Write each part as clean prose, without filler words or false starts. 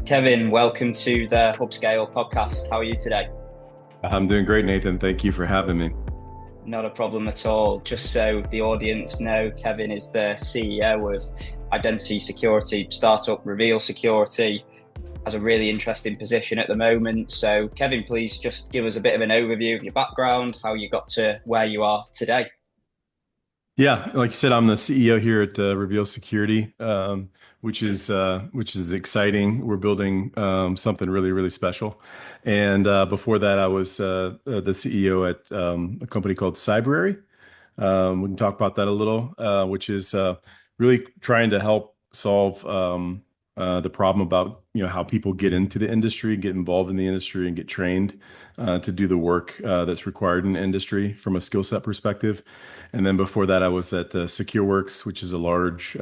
Kevin, welcome to the Hubscale Podcast. How are you today? I'm doing great, Nathan. Thank you for having me. Not a problem at all. Just so the audience know, Kevin is the CEO of identity security startup Reveal Security. Has a really interesting position at the moment. So, Kevin, please just give us a bit of an overview of your background, how you got to where you are today. Yeah, like you said, I'm the CEO here at Reveal Security, which is exciting. We're building something really, really special. And before that, I was the CEO at a company called Cybrary. We can talk about that a little, which is really trying to help solve the problem about how people get into the industry, get involved in the industry, and get trained to do the work that's required in the industry from a skill set perspective. And then before that, I was at SecureWorks, which is a large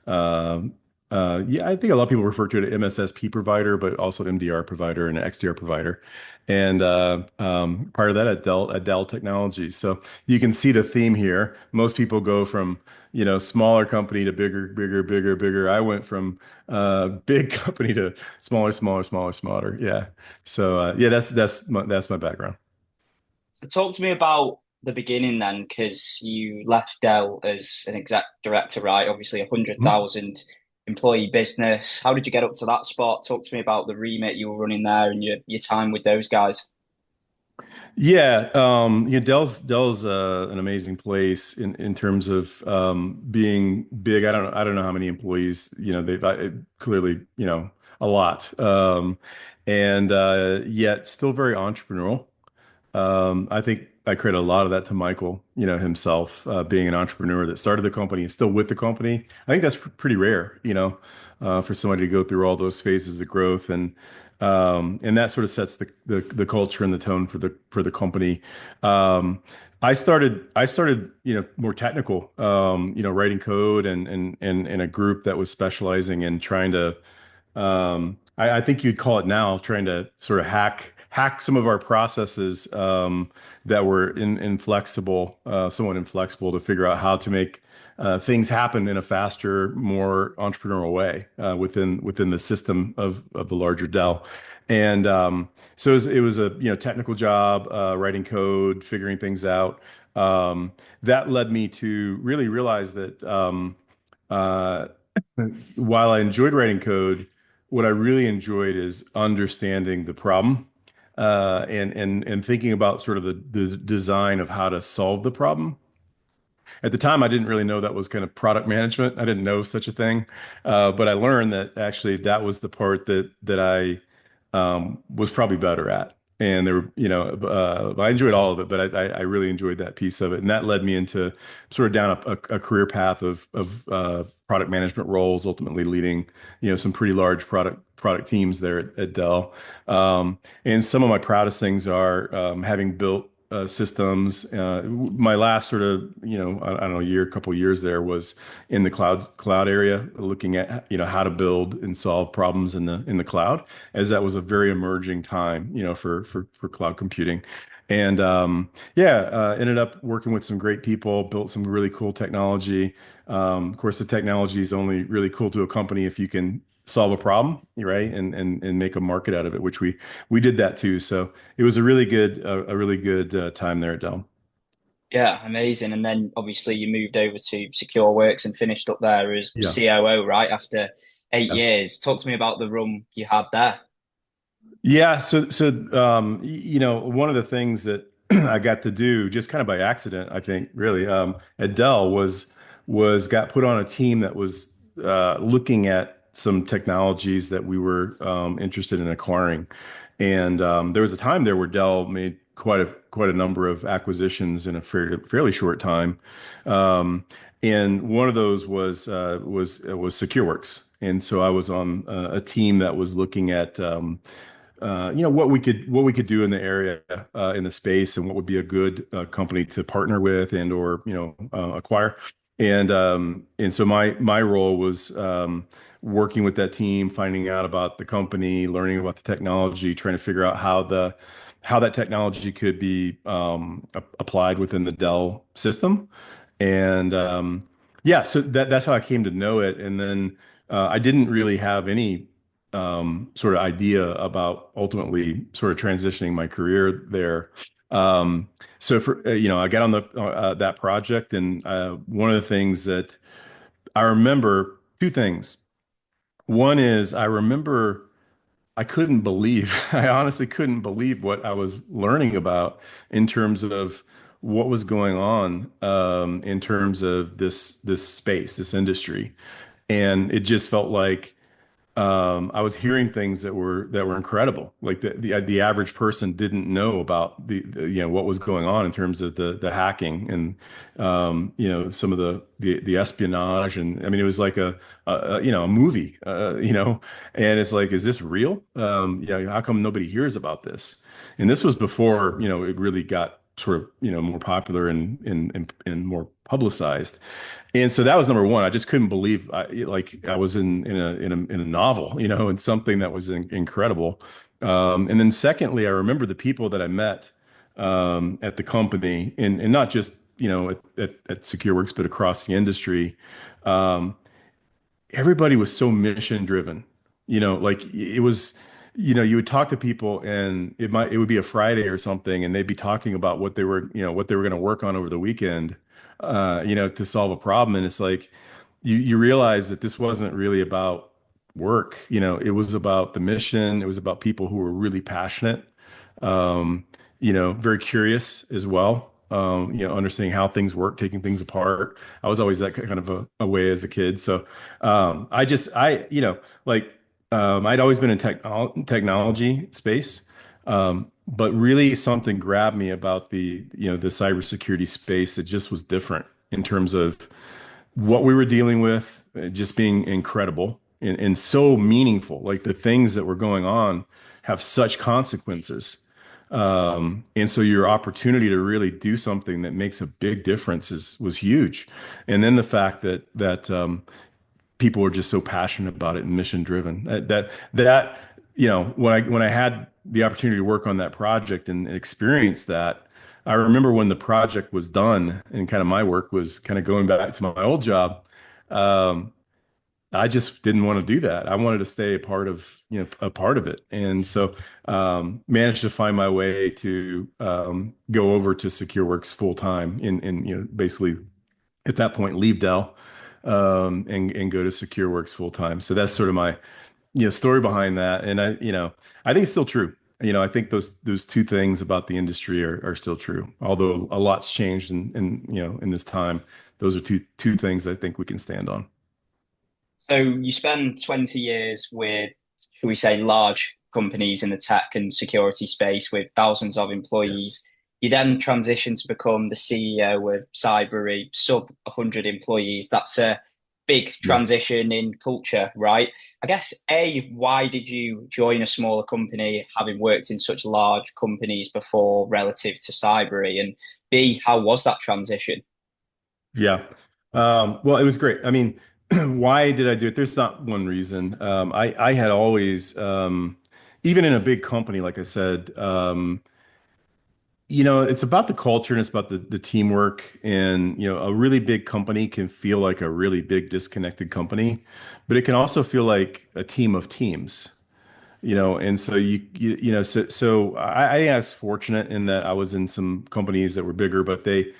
uh, yeah, I think a lot of people refer to it as MSSP provider, but also MDR provider and XDR provider. And prior to that, at Dell Technologies. So you can see the theme here. Most people go from smaller company to bigger, bigger, bigger, bigger. I went from big company to smaller, smaller, smaller, smaller. Yeah. So yeah, that's my background. So, talk to me about the beginning then, because you left Dell as an exec director, right? Obviously, a hundred Mhm. thousand employee business. How did you get up to that spot? Talk to me about the remit you were running there and your time with those guys. Yeah, Dell's an amazing place in terms of being big. I don't know how many employees. Clearly a lot, and yet still very entrepreneurial. I think I credit a lot of that to Michael, himself, being an entrepreneur that started the company and still with the company. I think that's pretty rare, for somebody to go through all those phases of growth, and that sort of sets the culture and the tone for the company. I started, more technical, writing code and a group that was specializing in trying to I think you'd call it now trying to sort of hack some of our processes that were inflexible, somewhat inflexible, to figure out how to make things happen in a faster, more entrepreneurial way within the system of the larger Dell. And so it was a technical job, writing code, figuring things out. That led me to really realize that uh, while I enjoyed writing code, what I really enjoyed is understanding the problem and thinking about sort of the design of how to solve the problem. At the time, I didn't really know that was kind of product management. I didn't know such a thing, but I learned that actually that was the part that I was probably better at. And there were, I enjoyed all of it, but I really enjoyed that piece of it, and that led me into sort of down a career path of product management roles, ultimately leading, some pretty large product teams there at Dell. And some of my proudest things are having built systems. My last sort of, I don't know, couple years there was in the cloud area, looking at, how to build and solve problems in the cloud, as that was a very emerging time, for cloud computing. And yeah, ended up working with some great people, built some really cool technology. Of course, the technology is only really cool to a company if you can solve a problem, right? And make a market out of it, which we did that too. So it was a really good time there at Dell. Yeah, amazing. And then obviously you moved over to SecureWorks and finished up there as Yeah. COO, right, after eight Yeah. years. Talk to me about the run you had there. Yeah, one of the things that I got to do just kind of by accident, I think, really, at Dell was got put on a team that was looking at some technologies that we were interested in acquiring. And there was a time there where Dell made quite a number of acquisitions in a fairly short time. Um, and one of those was SecureWorks. And so I was on a team that was looking at what we could do in the area, in the space, and what would be a good company to partner with and or acquire. And so my role was working with that team, finding out about the company, learning about the technology, trying to figure out how that technology could be applied within the Dell system. And yeah, so that's how I came to know it. And then I didn't really have any sort of idea about ultimately sort of transitioning my career there. So for I got on the that project, and one of the things that I remember, two things. One is I remember I couldn't believe, I honestly couldn't believe what I was learning about in terms of what was going on in terms of this space, this industry, and it just felt like I was hearing things that were incredible. Like the average person didn't know about what was going on in terms of the hacking and some of the espionage. And I mean, it was like a movie, and it's like, is this real? How come nobody hears about this? And this was before it really got sort of more popular and more publicized. And so that was number one. I just couldn't believe like I was in a novel, and something that was incredible. And then secondly, I remember the people that I met at the company, and not just at SecureWorks, but across the industry. Um, Everybody was so mission driven. Like it was, you would talk to people, and it would be a Friday or something, and they'd be talking about what they were going to work on over the weekend, to solve a problem. And it's like you realize that this wasn't really about work. It was about the mission. It was about people who were really passionate, very curious as well. Understanding how things work, taking things apart. I was always that kind of a way as a kid. So I'd always been in technology space. But really something grabbed me about the cybersecurity space that just was different in terms of what we were dealing with, just being incredible and so meaningful. Like the things that were going on have such consequences. And so your opportunity to really do something that makes a big difference was huge. And then the fact that people were just so passionate about it and mission driven. When I had the opportunity to work on that project and experience that, I remember when the project was done and kind of my work was kind of going back to my old job. Um, I just didn't want to do that. I wanted to stay a part of it. And so managed to find my way to go over to SecureWorks full time and basically at that point leave Dell and go to SecureWorks full time. So that's sort of my story behind that. And I think it's still true. I think those two things about the industry are still true. Although a lot's changed in this time, those are two things I think we can stand on. So you spend 20 years with, should we say, large companies in the tech and security space with thousands of employees. You then transition to become the CEO of Cybery, sub 100 employees. That's a big Yeah. transition in culture, right? I guess, A, why did you join a smaller company having worked in such large companies before relative to Cybery? And B, how was that transition? Yeah. Well, it was great. I mean, why did I do it? There's not one reason. I had always, even in a big company, like I said, it's about the culture and it's about the teamwork. And, a really big company can feel like a really big disconnected company, but it can also feel like a team of teams. And so I was fortunate in that I was in some companies that were bigger, but they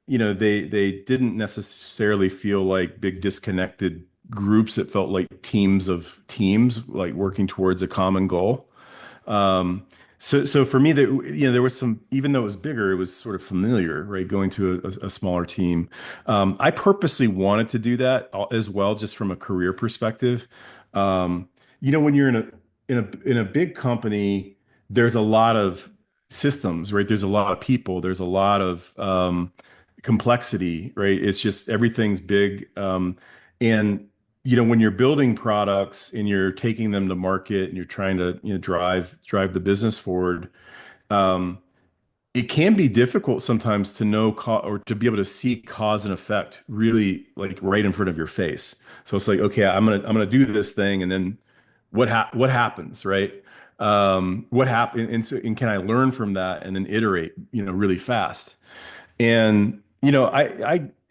didn't necessarily feel like big disconnected groups. It felt like teams of teams, like working towards a common goal. Um, so for me, there was some, even though it was bigger, it was sort of familiar, right? Going to a smaller team. I purposely wanted to do that as well, just from a career perspective. Um, when you're in a big company, there's a lot of systems, right? There's a lot of people. There's a lot of complexity, right? It's just everything's big. And when you're building products and you're taking them to market and you're trying to drive the business forward, um, it can be difficult sometimes to know or to be able to see cause and effect really like right in front of your face. So it's like, okay, I'm gonna do this thing, and then what happens, right? What happened, and can I learn from that and then iterate, really fast? And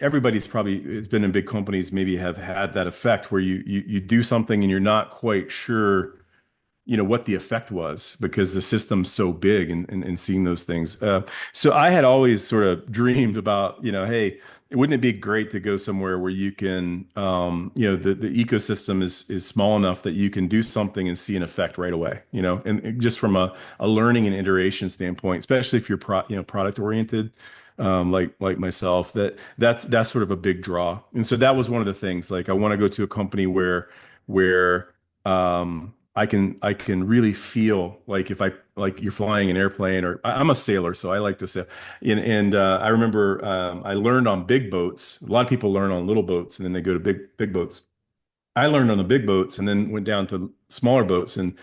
everybody's probably has been in big companies, maybe have had that effect where you do something and you're not quite sure. what the effect was because the system's so big and seeing those things. So I had always sort of dreamed about, hey, wouldn't it be great to go somewhere where you can, the ecosystem is small enough that you can do something and see an effect right away, and just from a learning and iteration standpoint, especially if you're product oriented, like myself, that's sort of a big draw. And so that was one of the things. Like I want to go to a company where I can really feel like if I like you're flying an airplane or I'm a sailor, so I like to sail. And I remember I learned on big boats. A lot of people learn on little boats and then they go to big boats. I learned on the big boats and then went down to smaller boats and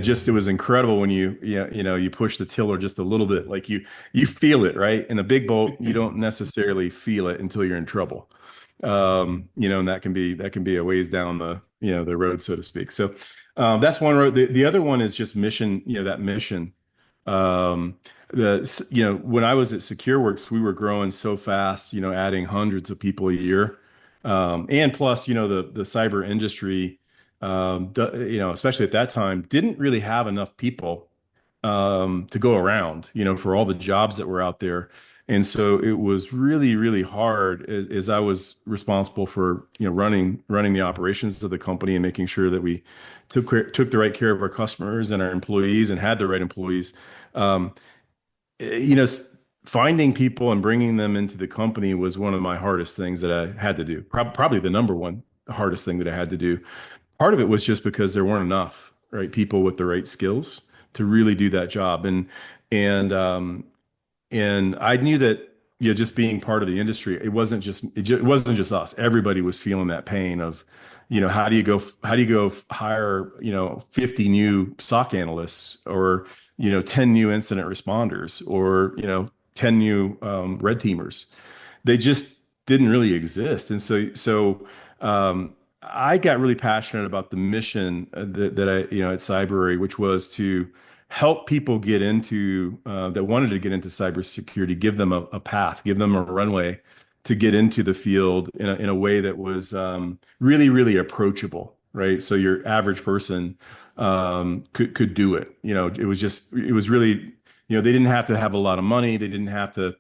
just it was incredible when you push the tiller just a little bit like you feel it, right? In a big boat you don't necessarily feel it until you're in trouble. And that can be a ways down the road, so to speak. So that's one road. The other one is just mission, that mission. Um, when I was at SecureWorks, we were growing so fast, adding hundreds of people a year. And plus, the cyber industry, especially at that time, didn't really have enough people to go around, for all the jobs that were out there. And so it was really, really hard as I was responsible for, running the operations of the company and making sure that we took the right care of our customers and our employees and had the right employees. Um, finding people and bringing them into the company was one of my hardest things that I had to do. Probably the number one hardest thing that I had to do. Part of it was just because there weren't enough, right, people with the right skills to really do that job. And I knew that, just being part of the industry, it wasn't just us. Everybody was feeling that pain of, how do you go hire, 50 new SOC analysts or, 10 new incident responders or, 10 new red teamers. They just didn't really exist. And I got really passionate about the mission that I, at Cybrary, which was to help people get into that wanted to get into cybersecurity, give them a path, give them a runway to get into the field in a way that was really, really approachable, right? So your average person could do it. It was really, they didn't have to have a lot of money. They didn't have to,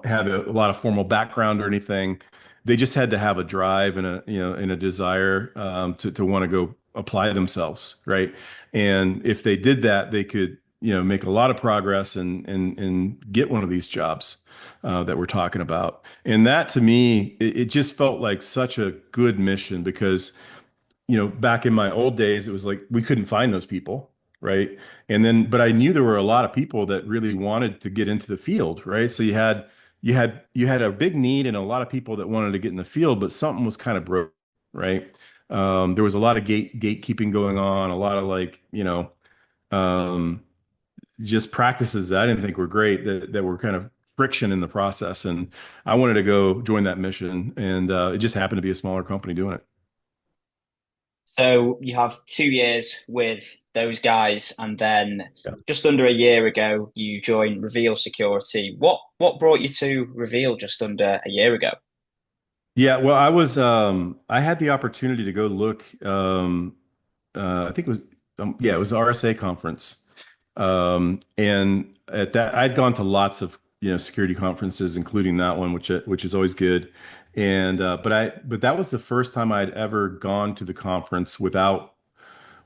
have a lot of formal background or anything. They just had to have a drive and a desire to want to go apply themselves, right? And if they did that, they could, make a lot of progress and get one of these jobs that we're talking about. And that to me, it just felt like such a good mission because back in my old days, it was like we couldn't find those people, right? But I knew there were a lot of people that really wanted to get into the field, right? So you had a big need and a lot of people that wanted to get in the field, but something was kind of broke, right? There was a lot of gatekeeping going on, a lot of like, um, just practices that I didn't think were great that were kind of friction in the process. And I wanted to go join that mission, and it just happened to be a smaller company doing it. So you have 2 years with those guys, and then Yeah. just under a year ago, you joined Reveal Security. What brought you to Reveal just under a year ago? Yeah, well, I had the opportunity to go look, I think it was, yeah, it was the RSA conference. And at that, I'd gone to lots of, security conferences, including that one, which is always good. But that was the first time I'd ever gone to the conference without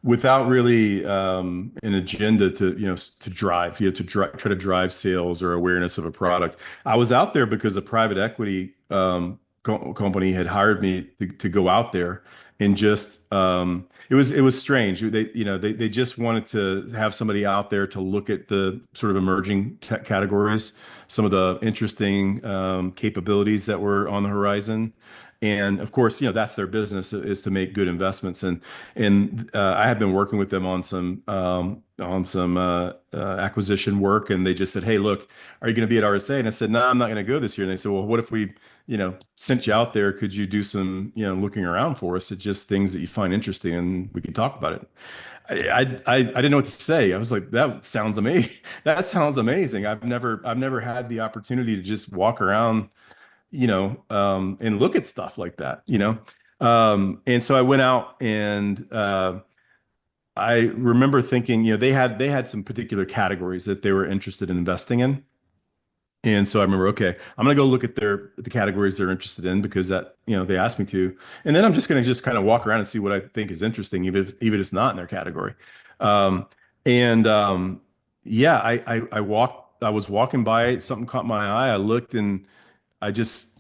really an agenda to to drive try to drive sales or awareness of a product. I was out there because a private equity company had hired me to go out there and just it was strange. They just wanted to have somebody out there to look at the sort of emerging categories, some of the interesting capabilities that were on the horizon. And of course, that's their business is to make good investments. And I have been working with them on some acquisition work, and they just said, "Hey, look, are you going to be at RSA?" And I said, "No, I'm not going to go this year." And they said, "Well, what if we, sent you out there? Could you do some, looking around for us at just things that you find interesting, and we can talk about it." I didn't know what to say. I was like, "That sounds amazing. That sounds amazing. I've never had the opportunity to just walk around." And look at stuff like that. And so I went out and I remember thinking, they had some particular categories that they were interested in investing in. And so I remember, okay, I'm gonna go look at the categories they're interested in because that, they asked me to. And then I'm just gonna just kind of walk around and see what I think is interesting, even if it's not in their category. Um, and yeah, I was walking by, something caught my eye. I looked and I just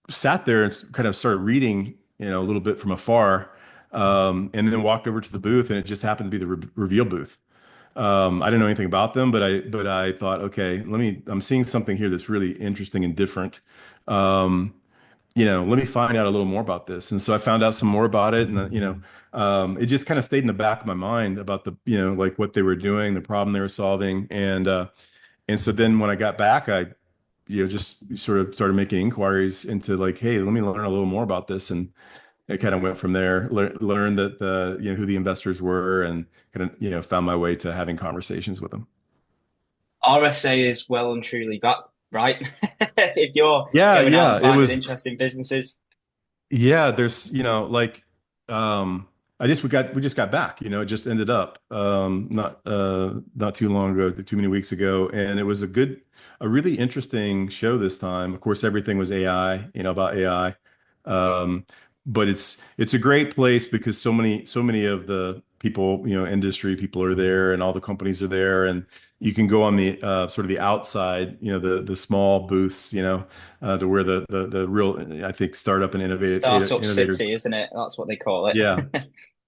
sat there and kind of started reading, a little bit from afar. And then walked over to the booth, and it just happened to be the Reveal booth. I didn't know anything about them, but I thought, okay, I'm seeing something here that's really interesting and different. Um, let me find out a little more about this. And so I found out some more about it, and it just kind of stayed in the back of my mind about like what they were doing, the problem they were solving, and so then when I got back, I just sort of started making inquiries into like, hey, let me learn a little more about this, and it kind of went from there. Learned that who the investors were, and kind of found my way to having conversations with them. RSA is well and truly got right. If you're Yeah, going out yeah, and it finding was. interesting businesses. Yeah, there's, like, we just got back, it just ended up, not too long ago, too many weeks ago. And it was a really interesting show this time. Of course, everything was AI, about AI. Um, but it's a great place because so many of the people, industry people are there, and all the companies are there, and you can go on the sort of the outside, the small booths, to where the real, I think, startup and Startup innovators. city, isn't it? That's what they call it. Yeah,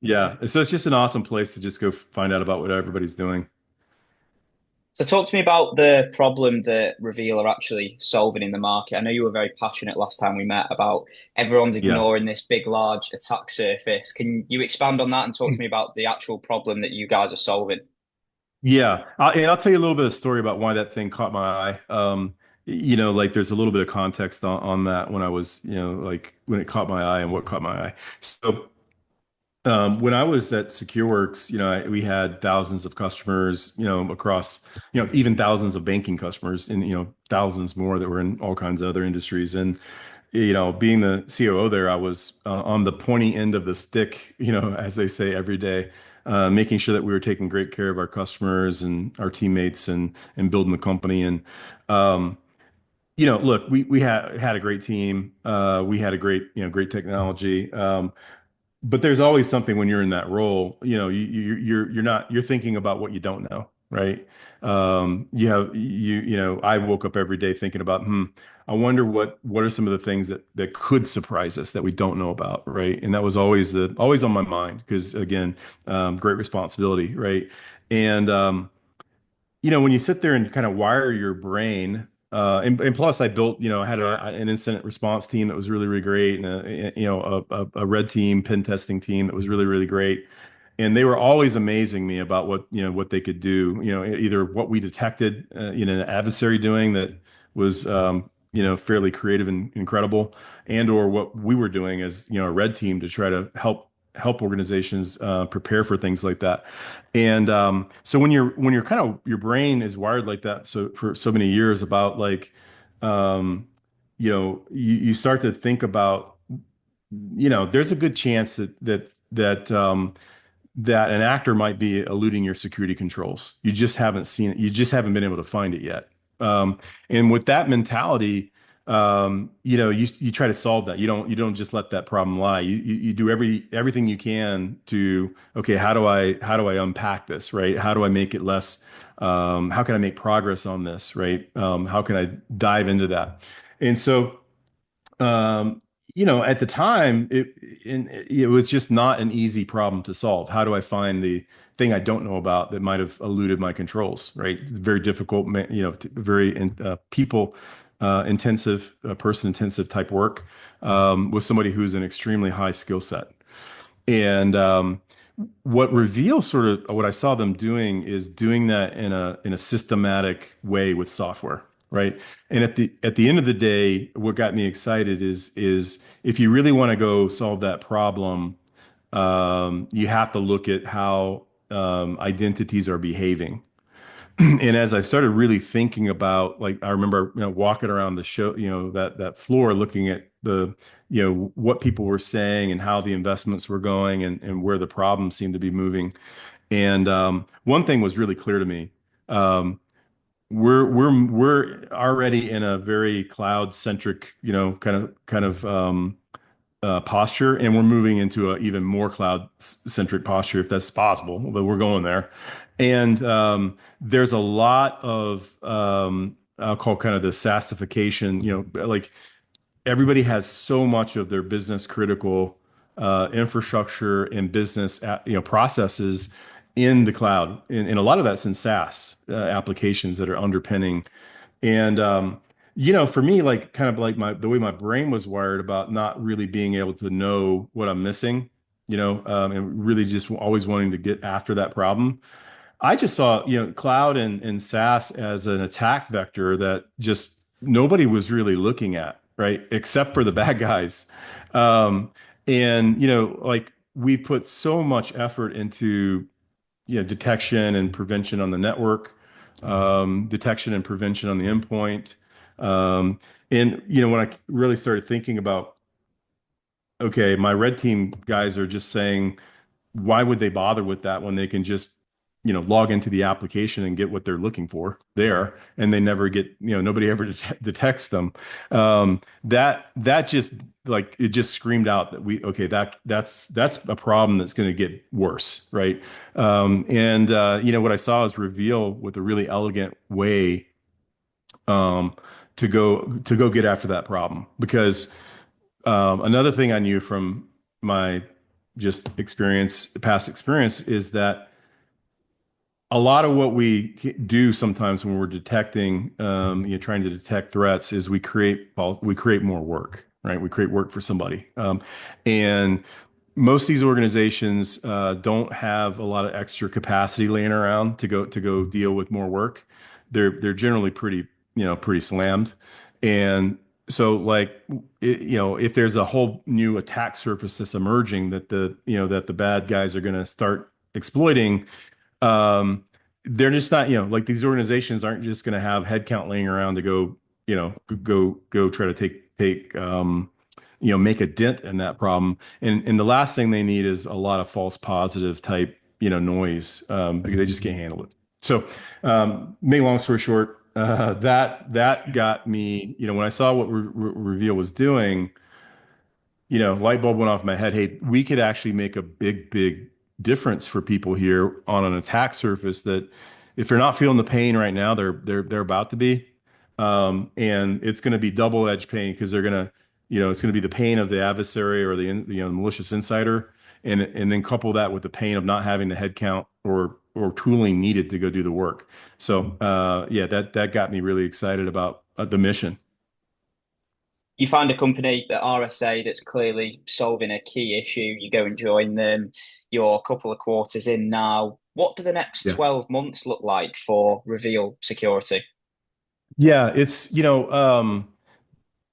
yeah. So it's just an awesome place to just go find out about what everybody's doing. So talk to me about the problem that Reveal are actually solving in the market. I know you were very passionate last time we met about everyone's Yeah, ignoring this big, large attack surface. Can you expand on that and talk to me about the actual problem that you guys are solving? yeah. And I'll tell you a little bit of story about why that thing caught my eye. Like there's a little bit of context on that when I was, like when it caught my eye and what caught my eye. So when I was at SecureWorks, we had thousands of customers, across, even thousands of banking customers, and thousands more that were in all kinds of other industries. And being the COO there, I was on the pointy end of the stick, as they say, every day, making sure that we were taking great care of our customers and our teammates, and building the company. And um, look, we had a great team. We had a great technology. But there's always something when you're in that role, you're thinking about what you don't know, right? I woke up every day thinking about, I wonder what are some of the things that could surprise us that we don't know about, right? And that was always on my mind because, again, great responsibility, right? And when you sit there and kind of wire your brain, and plus I built, I had an incident response team that was really, really great, and a red team pen testing team that was really, really great. And they were always amazing me about what they could do, either what we detected, an adversary doing that was, fairly creative and incredible, and or what we were doing as, a red team to try to help organizations prepare for things like that. And so when you're kind of your brain is wired like that, so for so many years about like, you start to think about, there's a good chance that an actor might be eluding your security controls. You just haven't seen it. You just haven't been able to find it yet. And with that mentality, you try to solve that. You don't just let that problem lie. You do everything you can to, okay, how do I unpack this, right? How do I make it less? How can I make progress on this, right? How can I dive into that? And so at the time, it was just not an easy problem to solve. How do I find the thing I don't know about that might have eluded my controls, right? It's very difficult, very people intensive, person intensive type work with somebody who's an extremely high skill set. And what I saw them doing is doing that in a systematic way with software, right? And at the end of the day, what got me excited is if you really want to go solve that problem, you have to look at how identities are behaving. And as I started really thinking about, like, I remember, walking around the show, that floor, looking at what people were saying and how the investments were going, and where the problems seemed to be moving. And one thing was really clear to me. Um, we're already in a very cloud centric, posture, and we're moving into a even more cloud centric posture, if that's possible, but we're going there. And there's a lot of, I'll call kind of the SaaSification, like everybody has so much of their business critical infrastructure and business processes in the cloud, and a lot of that's in SaaS applications that are underpinning. And for me, like, kind of like the way my brain was wired about not really being able to know what I'm missing, and really just always wanting to get after that problem. I just saw, cloud and SaaS as an attack vector that just nobody was really looking at, right? Except for the bad guys. Um, and, like, we put so much effort into, detection and prevention on the network, detection and prevention on the endpoint. Um, and, when I really started thinking about, okay, my red team guys are just saying, why would they bother with that when they can just, log into the application and get what they're looking for there, and they never get, nobody ever detects them. That just, like, it just screamed out that okay, that's a problem that's going to get worse, right? And what I saw is Reveal with a really elegant way um, to go get after that problem. Because another thing I knew from my just past experience, is that a lot of what we do sometimes when we're detecting, trying to detect threats, is we create more work, right? We create work for somebody, and most of these organizations don't have a lot of extra capacity laying around to go deal with more work. They're generally pretty slammed, and so, like, if there's a whole new attack surface that's emerging that the bad guys are going to start exploiting, um, they're just not, like, these organizations aren't just going to have headcount laying around to go try to make a dent in that problem. And the last thing they need is a lot of false positive type, noise, because they just can't handle it. So, make long story short, that got me, when I saw what Reveal was doing, light bulb went off in my head. Hey, we could actually make a big, big difference for people here on an attack surface that, if they're not feeling the pain right now, they're about to be. And it's going to be double-edged pain, because they're going to, it's going to be the pain of the adversary or the malicious insider, and then couple that with the pain of not having the headcount or tooling needed to go do the work. So yeah, that got me really excited about the mission. You find a company at RSA that's clearly solving a key issue, you go and join them, you're a couple of quarters in now. What do the next Yeah. 12 months look like for Reveal Security? Yeah, it's,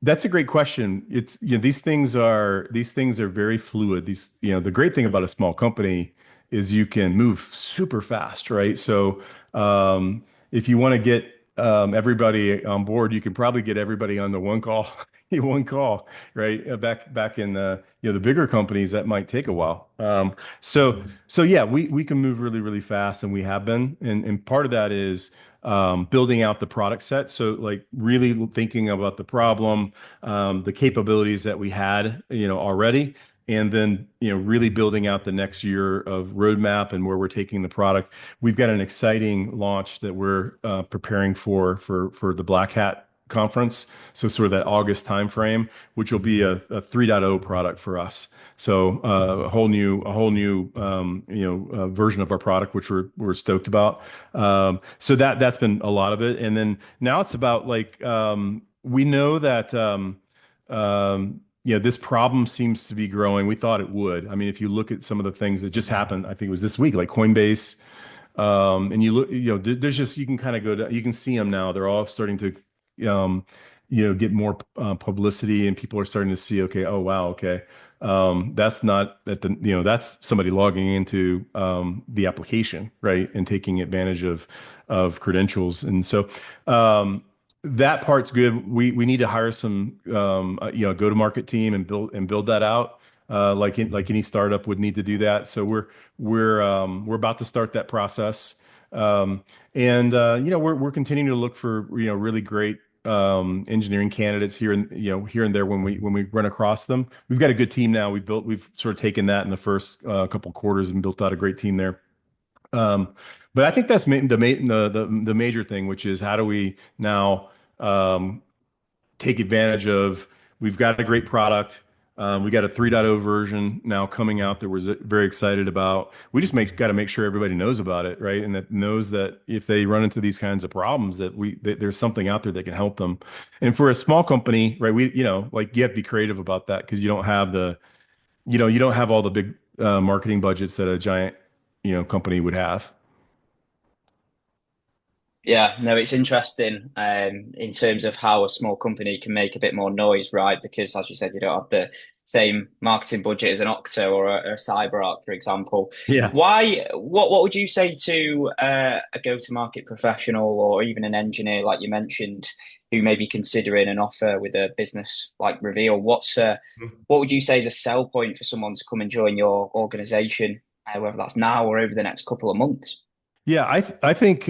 that's a great question. It's, these things are very fluid. The great thing about a small company is you can move super fast, right? So, if you want to get everybody on board, you can probably get everybody on the one call, one call, right? Back in the bigger companies, that might take a while. So yeah, we can move really, really fast, and we have been. And part of that is building out the product set. So, like, really thinking about the problem, the capabilities that we had, already, and then, really building out the next year of roadmap and where we're taking the product. We've got an exciting launch that we're preparing for the Black Hat conference. So, sort of that August timeframe, which will be a 3.0 product for us. So, a whole new version of our product, which we're stoked about. So that's been a lot of it. And then now it's about, like, we know that this problem seems to be growing. We thought it would. I mean, if you look at some of the things that just happened, I think it was this week, like Coinbase, and you look, there's just, you can kind of go to, you can see them now. They're all starting to, get more publicity, and people are starting to see, okay, oh wow, okay, That's not at the, that's somebody logging into the application, right, and taking advantage of credentials. And so that part's good. We need to hire some go-to-market team and build that out. Like any startup would need to do that. So we're about to start that process. We're continuing to look for really great engineering candidates here and there when we run across them. We've got a good team now. We've sort of taken that in the first couple quarters and built out a great team there. But I think that's the major thing, which is how do we now take advantage of, we've got a great product. We got a 3.0 version now coming out that we're very excited about. We just got to make sure everybody knows about it, right? And that knows that if they run into these kinds of problems, that there's something out there that can help them. And for a small company, right, you have to be creative about that, because you don't have all the big marketing budgets that a giant, company would have. Yeah, no, it's interesting in terms of how a small company can make a bit more noise, right? Because as you said, you don't have the same marketing budget as an Octo or a CyberArk, for example. Yeah. What would you say to a go-to-market professional or even an engineer, like you mentioned, who may be considering an offer with a business like Reveal? What would you say is a sell point for someone to come and join your organization, whether that's now or over the next couple of months? Yeah, I think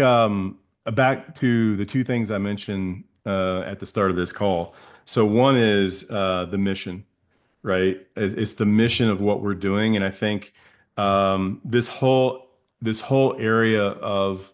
back to the two things I mentioned at the start of this call. So one is the mission, right? It's the mission of what we're doing, and I think this whole area of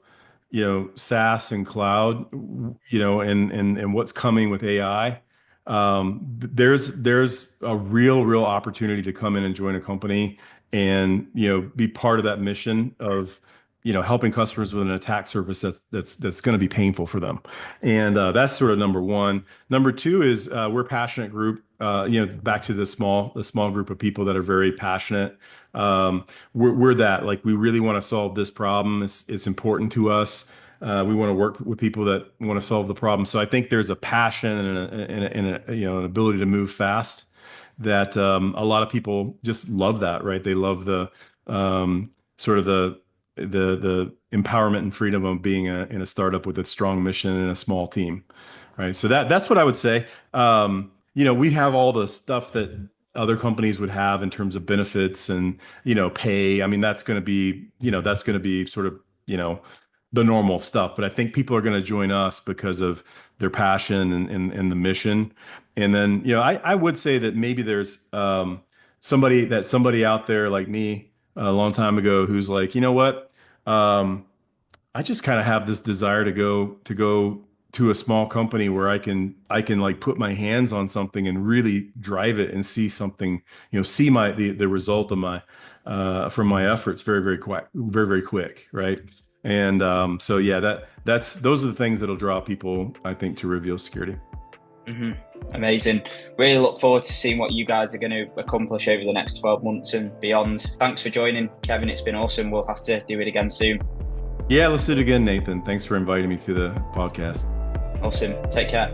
SaaS and cloud, and what's coming with AI. There's a real opportunity to come in and join a company and be part of that mission of helping customers with an attack surface that's going to be painful for them. And that's sort of number one. Number two is we're a passionate group. Back to the small group of people that are very passionate. We're that, like, we really want to solve this problem. It's important to us. We want to work with people that want to solve the problem. So I think there's a passion and an ability to move fast that a lot of people just love that, right? They love the sort of the empowerment and freedom of being in a startup with a strong mission and a small team, right? So that's what I would say. We have all the stuff that other companies would have in terms of benefits and pay. I mean, that's going to be sort of the normal stuff. But I think people are going to join us because of their passion and the mission. And then I would say that maybe there's somebody out there like me a long time ago who's like, you know what? I just kind of have this desire to go to a small company where I can like put my hands on something and really drive it and see something, see the result of my from my efforts very quick, right? And so yeah, those are the things that'll draw people, I think, to Reveal Security. Mm-hmm. Amazing. Really look forward to seeing what you guys are going to accomplish over the next 12 months and beyond. Thanks for joining, Kevin. It's been awesome. We'll have to do it again soon. Yeah, let's do it again, Nathan. Thanks for inviting me to the podcast. Awesome. Take care.